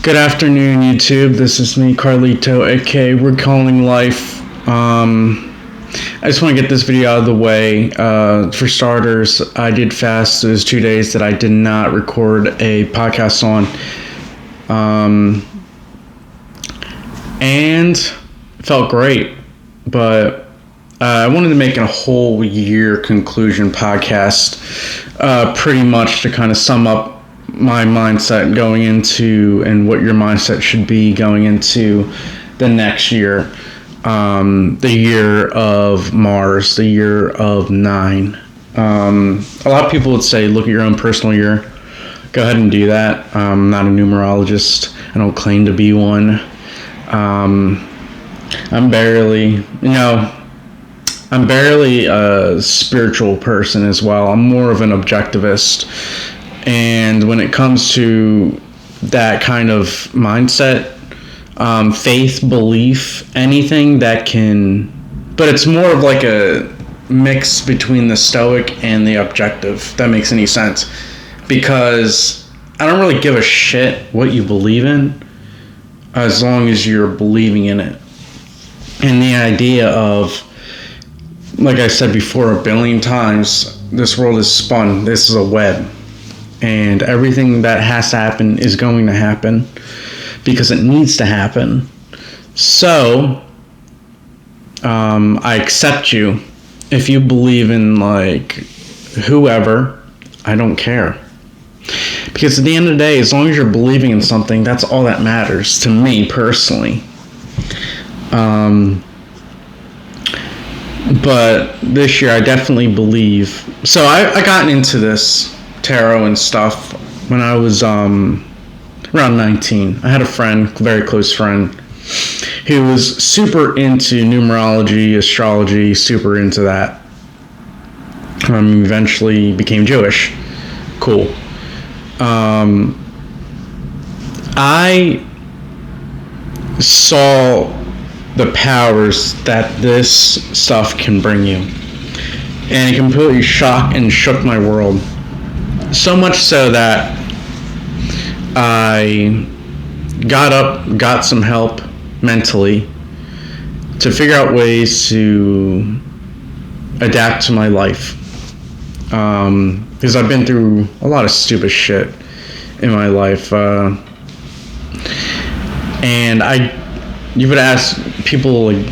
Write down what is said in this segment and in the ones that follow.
Good afternoon, YouTube. This is me, Carlito, aka We're Calling Life. I just want to get this video out of the way. For starters, I did fast those 2 days that I did not record a podcast on. And it felt great. But I wanted to make a whole year conclusion podcast, pretty much to kind of sum up my mindset going into and what your mindset should be going into the next year, the year of Mars, the year of 9. A lot of people would say look at your own personal year. Go ahead and do that. I'm not a numerologist. I don't claim to be one. I'm barely a spiritual person as well. I'm more of an objectivist. And when it comes to that kind of mindset, faith, belief, anything that can, but it's more of like a mix between the stoic and the objective, if that makes any sense. Because I don't really give a shit what you believe in as long as you're believing in it. And the idea of, like I said before 1 billion times, this world is spun. This is a web. And everything that has to happen is going to happen because it needs to happen. So, I accept you. If you believe in, like, whoever, I don't care. Because at the end of the day, as long as you're believing in something, that's all that matters to me personally. But this year, I definitely believe. So I gotten into this tarot and stuff when I was around 19. I had a friend, very close friend, who was super into numerology, astrology, super into that. Eventually became Jewish. Cool. I saw the powers that this stuff can bring you, and it completely shook my world. So much so that I got up, got some help mentally to figure out ways to adapt to my life. Because I've been through a lot of stupid shit in my life. And you would ask people like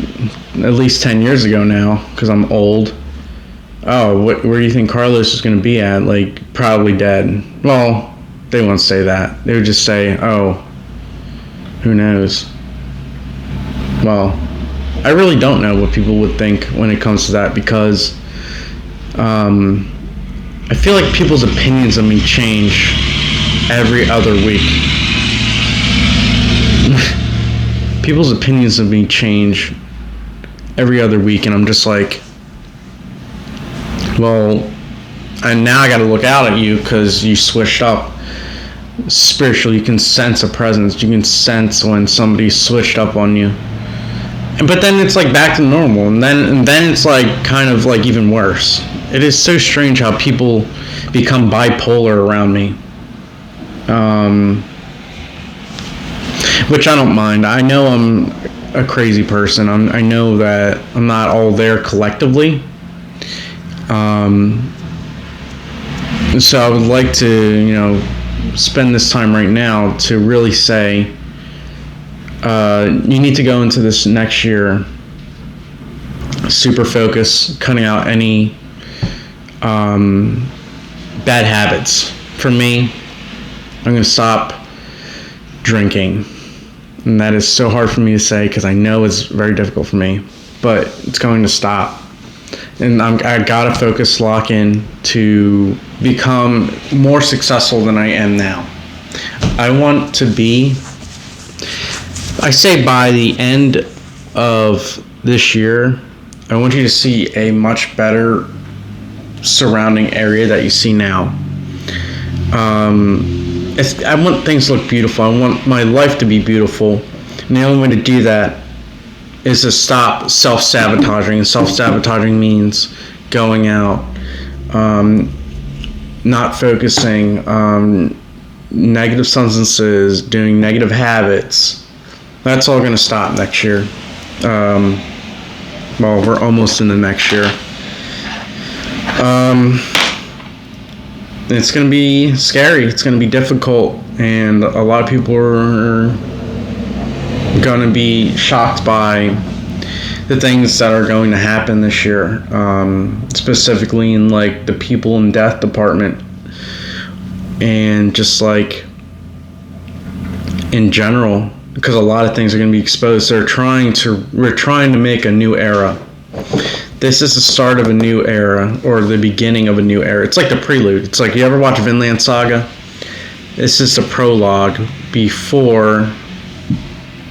at least 10 years ago now, because I'm old, where do you think Carlos is going to be at? Like, probably dead. Well, they won't say that. They would just say, oh, who knows? Well, I really don't know what people would think when it comes to that, because I feel like people's opinions of me change every other week. People's opinions of me change every other week, and I'm just like, well, and now I got to look out at you because you switched up spiritually. You can sense a presence. You can sense when somebody switched up on you. But then it's like back to normal, and then it's like kind of like even worse. It is so strange how people become bipolar around me. Which I don't mind. I know I'm a crazy person. I know that I'm not all there collectively. So I would like to, spend this time right now to really say, you need to go into this next year super focused, cutting out any bad habits. For me, I'm going to stop drinking. And that is so hard for me to say because I know it's very difficult for me, but it's going to stop. And I gotta focus, lock in to become more successful than I am now. I want to be, I say by the end of this year, I want you to see a much better surrounding area that you see now. I want things to look beautiful. I want my life to be beautiful. And the only way to do that is to stop self-sabotaging. And self-sabotaging means going out, not focusing, negative substances, doing negative habits, that's all going to stop next year. Well, we're almost in the next year. It's going to be scary. It's going to be difficult. And a lot of people are going to be shocked by the things that are going to happen this year. Specifically in like the people in death department. And just like in general, because a lot of things are going to be exposed. We're trying to make a new era. This is the start of a new era, or the beginning of a new era. It's like the prelude. It's like, you ever watch Vinland Saga? This is the prologue before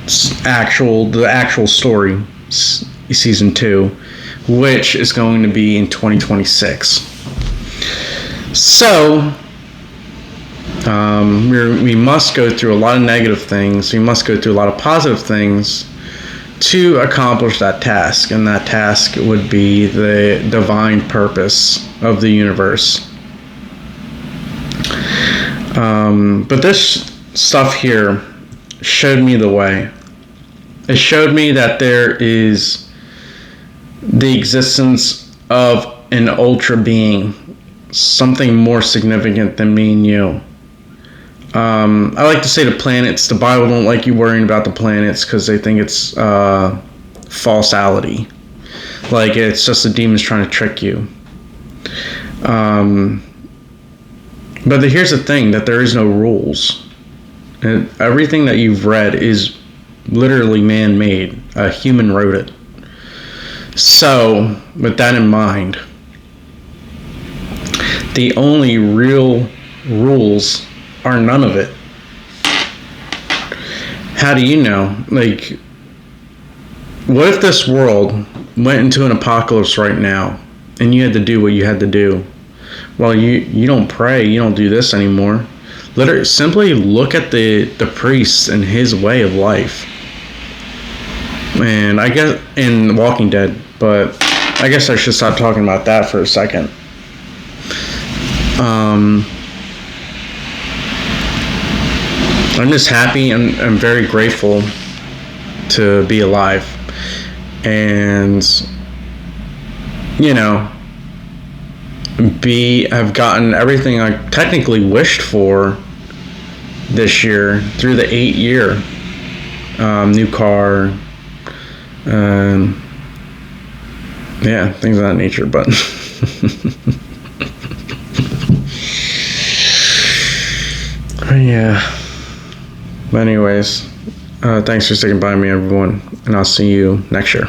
the actual story, season 2, which is going to be in 2026. So we must go through a lot of negative things. We must go through a lot of positive things to accomplish that task. And that task would be the divine purpose of the universe. But this stuff here showed me the way. It showed me that there is the existence of an ultra being, something more significant than me and you. I like to say the planets. The Bible don't like you worrying about the planets because they think it's falsality. Like it's just the demons trying to trick you. But here's the thing, that there is no rules. And everything that you've read is literally man-made. A human wrote it. So, with that in mind, the only real rules are none of it. How do you know? Like, what if this world went into an apocalypse right now and you had to do what you had to do? Well, you don't pray, you don't do this anymore. Literally, simply look at the priest and his way of life. And I guess in Walking Dead, but I guess I should stop talking about that for a second. I'm just happy and I'm very grateful to be alive. And, you know, I've gotten everything I technically wished for this year through the 8-year. New car, yeah, things of that nature, but yeah. But anyways, thanks for sticking by me, everyone, and I'll see you next year.